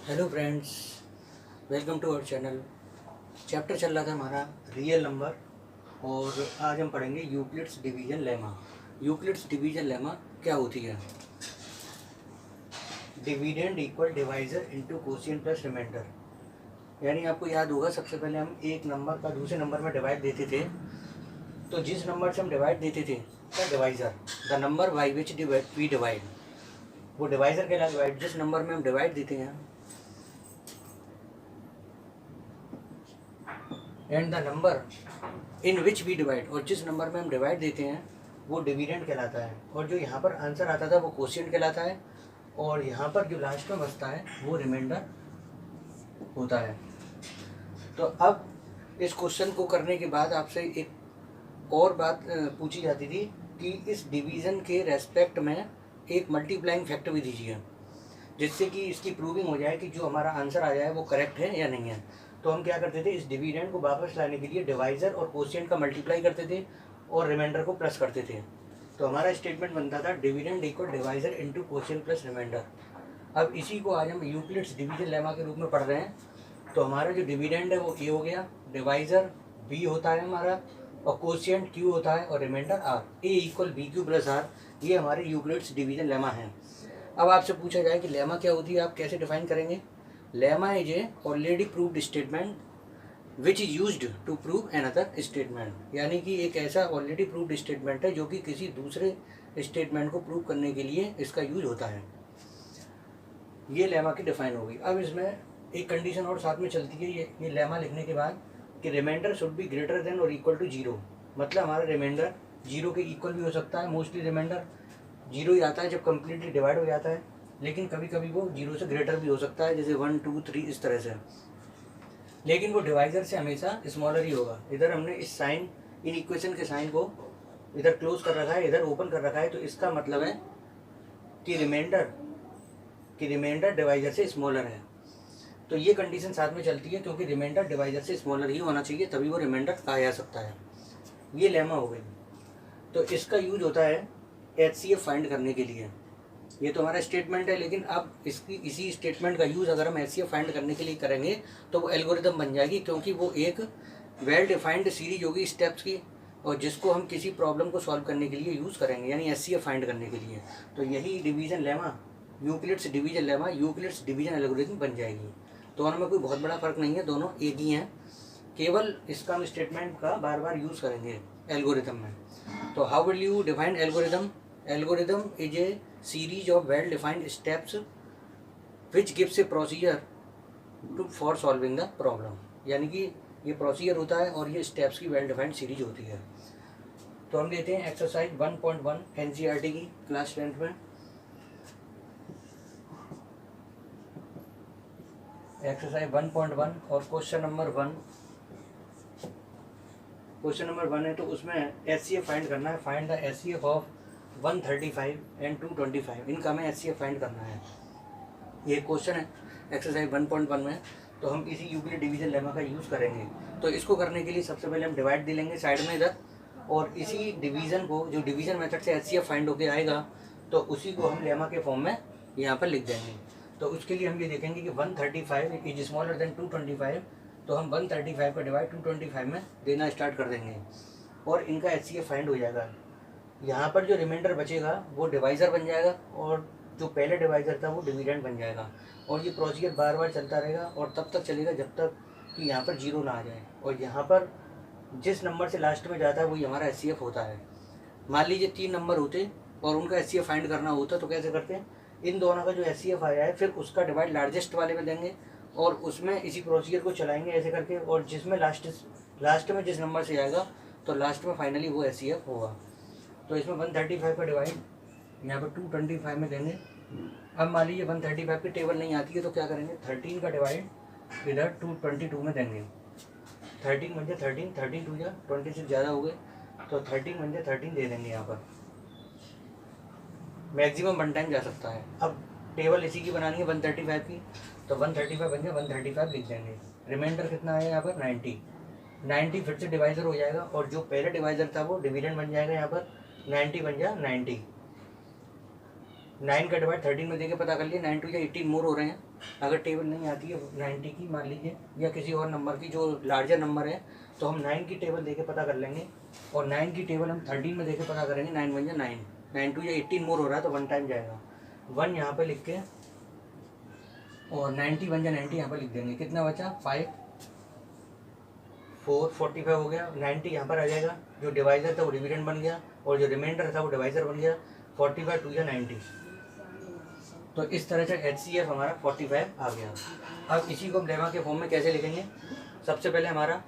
Hello friends, welcome to our channel. Chapter चल रहा था हमारा रियल नंबर और आज हम पढ़ेंगे Euclid's division lemma. Euclid's division lemma क्या होती है? Dividend equal divisor into quotient plus remainder. यानी आपको याद होगा, सबसे पहले हम एक नंबर का दूसरे नंबर में डिवाइड देते थे, तो जिस नंबर से हम डिवाइड देते थे the divisor, the number by which we divide, वो डिवाइजर कहलाता है। जिस नंबर में हम डिवाइड देते हैं and the number in which we divide, और जिस नंबर में हम डिवाइड देते हैं वो डिविडेंड कहलाता है। और जो यहाँ पर आंसर आता था वो कोशिएंट कहलाता है, और यहाँ पर जो लास्ट में बचता है वो रिमाइंडर होता है। तो अब इस क्वेश्चन को करने के बाद आपसे एक और बात पूछी जाती थी कि इस डिवीज़न के रेस्पेक्ट में एक मल्टीप्लाइंग फैक्टर भी दीजिए, जिससे कि इसकी प्रूविंग हो जाए कि जो हमारा आंसर आ जाए वो करेक्ट है या नहीं है। तो हम क्या करते थे, इस डिविडेंड को वापस लाने के लिए डिवाइजर और कोशिएंट का मल्टीप्लाई करते थे और रिमाइंडर को प्लस करते थे। तो हमारा स्टेटमेंट बनता था dividend equal divisor into quotient plus remainder. अब इसी को आज हम यूक्लिड्स डिवीजन लेमा के रूप में पढ़ रहे हैं। तो हमारा जो डिविडेंड है वो ए हो गया, डिवाइजर बी होता है हमारा, और कोशिएंट क्यू होता है, और remainder R. A equal B Q plus R, ये हमारे यूक्लिड्स डिवीजन लेमा है। अब आपसे पूछा जाए कि लेमा क्या होती है, आप कैसे डिफाइन करेंगे? Lemma is a already proved statement which is used to prove another statement. यानी कि एक ऐसा ऑलरेडी प्रूव्ड स्टेटमेंट है जो कि किसी दूसरे स्टेटमेंट को प्रूव करने के लिए इसका यूज होता है। ये लेमा की डिफाइन होगी। अब इसमें एक कंडीशन और साथ में चलती है ये लेमा लिखने के बाद, कि remainder should be greater than और इक्वल टू जीरो। मतलब हमारा रिमाइंडर जीरो के इक्वल भी हो सकता है। मोस्टली रिमाइंडर जीरो ही आता है जब कम्प्लीटली डिवाइड हो जाता है, लेकिन कभी कभी वो जीरो से ग्रेटर भी हो सकता है, जैसे 1 2 3 इस तरह से। लेकिन वो डिवाइजर से हमेशा स्मॉलर ही होगा। इधर हमने इस साइन, इन इक्वेशन के साइन को इधर क्लोज कर रखा है, इधर ओपन कर रखा है, तो इसका मतलब है कि रिमाइंडर डिवाइजर से स्मॉलर है। तो ये कंडीशन साथ में चलती है, क्योंकि रिमाइंडर डिवाइजर से स्मॉलर ही होना चाहिए, तभी वो रिमाइंडर कहा जा सकता है। ये लेमा हो गई। तो इसका यूज होता है HCF फाइंड करने के लिए। ये तो हमारा स्टेटमेंट है, लेकिन अब इसकी इसी स्टेटमेंट का यूज़ अगर हम HCF फाइंड करने के लिए करेंगे तो वो एल्गोरिदम बन जाएगी, क्योंकि वो एक वेल डिफाइंड सीरीज होगी स्टेप्स की, और जिसको हम किसी प्रॉब्लम को सॉल्व करने के लिए यूज़ करेंगे, यानी HCF फाइंड करने के लिए। तो यही division lemma, Euclid's division lemma, Euclid's division algorithm बन जाएगी। दोनों में कोई बहुत बड़ा फर्क नहीं है, दोनों एक ही हैं, केवल इसका हम स्टेटमेंट का बार बार यूज़ करेंगे एल्गोरिदम में। तो how will you define algorithm? Algorithm is a series of well defined steps which gives a procedure to for solving the problem। यानी कि ये प्रोसीजर होता है और ये स्टेप्स की वेल डिफाइंड सीरीज होती है। तो हम लेते हैं एक्सरसाइज 1.1 NCERT की क्लास 10th में। एक्सरसाइज 1.1 और क्वेश्चन नंबर 1। क्वेश्चन नंबर 1 है, तो उसमें HCF फाइंड करना है। Find the HCF of 135 and 225, इनका हमें HCF फाइंड करना है। ये क्वेश्चन है एक्सरसाइज 1.1 में। तो हम इसी यूक्लिड डिवीजन लेमा का यूज़ करेंगे। तो इसको करने के लिए सबसे पहले हम डिवाइड दे लेंगे साइड में इधर, और इसी डिवीज़न को, जो डिवीज़न मेथड से HCF फाइंड होके आएगा, तो उसी को हम लेमा के फॉर्म में यहाँ पर लिख देंगे। तो उसके लिए हम ये देखेंगे कि 135 इज स्मॉलर देन 225, तो हम 135 का डिवाइड 225 में देना स्टार्ट कर देंगे और इनका HCF फाइंड हो जाएगा। यहाँ पर जो रिमाइंडर बचेगा वो डिवाइज़र बन जाएगा, और जो पहले डिवाइज़र था वो डिविडेंड बन जाएगा। और ये प्रोसीजर बार बार चलता रहेगा और तब तक चलेगा जब तक कि यहाँ पर जीरो ना आ जाए। और यहाँ पर जिस नंबर से लास्ट में जाता है वही हमारा HCF होता है। मान लीजिए 3 नंबर होते और उनका HCF फाइंड करना होता, तो कैसे करते हैं, इन दोनों का जो HCF आया है फिर उसका डिवाइड लार्जेस्ट वाले में देंगे और उसमें इसी प्रोसीजर को चलाएंगे ऐसे करके, और जिसमें लास्ट में जिस नंबर से आएगा तो लास्ट में फाइनली वो HCF होगा। तो इसमें 135 का डिवाइड यहाँ पर 225 में देंगे। अब मान लीजिए 135 की टेबल नहीं आती है, तो क्या करेंगे, 13 का डिवाइड इधर 222 में देंगे। 13 बन जाए 13, 13 2 जा 20 से ज़्यादा हो गए, तो 13 बन जाए 13 दे देंगे। यहाँ पर मैक्सिमम 1 टाइम जा सकता है। अब टेबल इसी की बनानी है 135 की, तो 135 बन जाए 135 लिख देंगे। रिमाइंडर कितना है यहाँ पर 90 फिर से डिवाइजर हो जाएगा, और जो पहले डिवाइजर था वो डिविडेंड बन जाएगा। यहाँ पर 90 बन जाए 90, 9 का डिवाइड 13 में देके पता कर लिए, 9 टू या 18 मोर हो रहे हैं। अगर टेबल नहीं आती है 90 की मान लीजिए या किसी और नंबर की जो लार्जर नंबर है, तो हम 9 की टेबल देके पता कर लेंगे, और 9 की टेबल हम 13 में देके पता करेंगे। 9 वन या 9, 9 टू या 18 मोर हो रहा है तो 1 टाइम जाएगा, 1 यहाँ पे लिख के, और 91 या 90 यहाँ पर लिख देंगे। कितना बचा 5, 4, 45 हो गया। 90 यहाँ पर आ जाएगा, जो डिवाइजर था वो डिविडेंड बन गया, और जो रिमाइंडर था वो डिवाइजर बन गया। 45 2 या 90। तो इस तरह से HCF हमारा 45 आ गया। अब इसी को हम लेमा के फॉर्म में कैसे लिखेंगे? सबसे पहले हमारा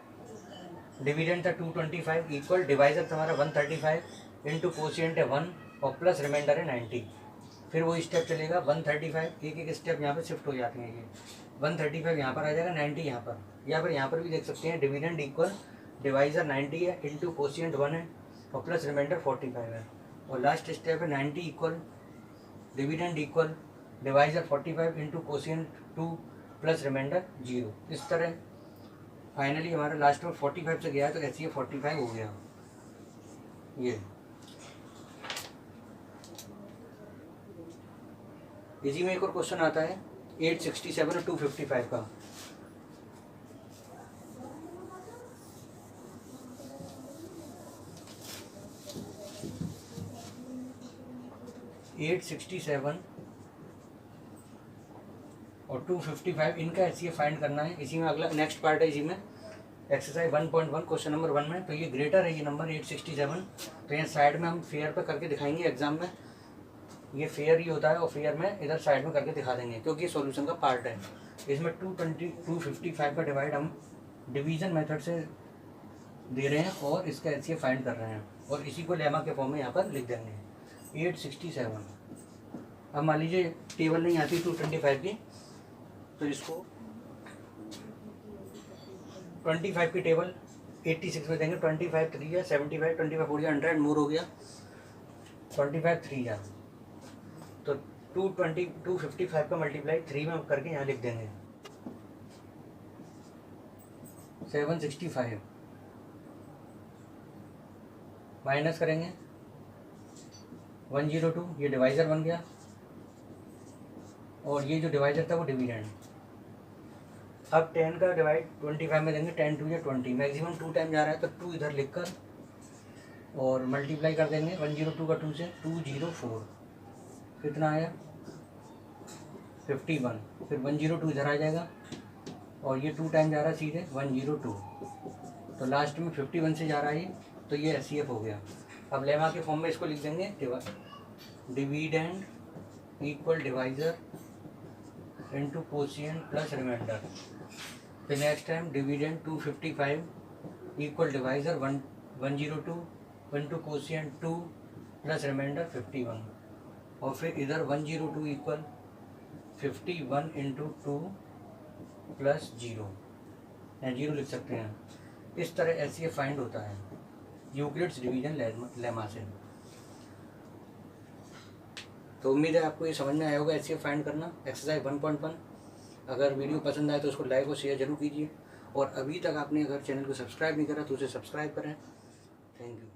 डिविडेंड था 225 इक्वल डिवाइजर था हमारा 135 इंटू कोशिएंट है 1 और प्लस रिमाइंडर है 90। फिर वो स्टेप चलेगा 135, एक एक स्टेप यहाँ पे शिफ्ट हो जाते हैं। ये 135 यहाँ पर आ जाएगा, 90 यहाँ पर, या फिर यहाँ पर भी देख सकते हैं डिविडेंड इक्वल डिवाइजर 90 है इंटू कोशिएंट 1 है और प्लस रिमाइंडर 45 है। और लास्ट स्टेप है 90 equal dividend equal divisor 45 into quotient 2 plus remainder 0। इस तरह फाइनली हमारा लास्ट में 45 से गया तो ऐसे 45 हो गया। ये इसी में एक और क्वेश्चन आता है 867 और 255 का। एट 67 और 255 इनका HCF फाइंड करना है। इसी में अगला नेक्स्ट पार्ट है, इसी में एक्सरसाइज 1.1 क्वेश्चन नंबर 1 में। तो ये ग्रेटर है ये नंबर 867, तो यहाँ साइड में हम फेयर पे करके दिखाएंगे एग्जाम में। ये फेयर ही होता है और फेयर में इधर साइड में करके दिखा देंगे क्योंकि ये सॉल्यूशन का पार्ट है। इसमें 255 का डिवाइड हम डिवीजन मेथड से दे रहे हैं और इसका HCF फाइंड कर रहे हैं, और इसी को लेमा के फॉर्म में यहाँ पर लिख देंगे 867। अब मान लीजिए टेबल नहीं आती 225 की, तो इसको 25 की टेबल 86 में देंगे। 25 3 या 75, 25 4 या 100 मोर हो गया, 25 3 या, तो 255 का मल्टीप्लाई 3 में करके यहाँ लिख देंगे 765 माइनस करेंगे 102, ये डिवाइजर बन गया, और ये जो डिवाइजर था वो डिविडेंड। अब 10 का डिवाइड 25 में देंगे, 10 2 या 20, मैक्सिमम 2 टाइम जा रहा है तो 2 इधर लिखकर और मल्टीप्लाई कर देंगे 102 का 2 से 204, कितना आया 51। फिर 102 इधर आ जाएगा और ये 2 टाइम जा रहा है सीधे 102, तो लास्ट में 51 से जा रहा है ये, तो ये HCF हो गया। अब लेमा के फॉर्म में इसको लिख देंगे dividend equal divisor into quotient plus remainder. फिर next time dividend 255 equal divisor 102 into quotient 2 plus remainder 51, और फिर इधर 102 इक्वल 51 इंटू 2 प्लस 0, या 0 लिख सकते हैं। इस तरह HCF फाइंड होता है यूक्लिड्स डिवीजन लेमा से। तो उम्मीद है आपको ये समझ में आया होगा HCF फाइंड करना एक्सरसाइज 1.1। अगर वीडियो पसंद आए तो उसको लाइक और शेयर जरूर कीजिए, और अभी तक आपने अगर चैनल को सब्सक्राइब नहीं करा तो उसे सब्सक्राइब करें। Thank you.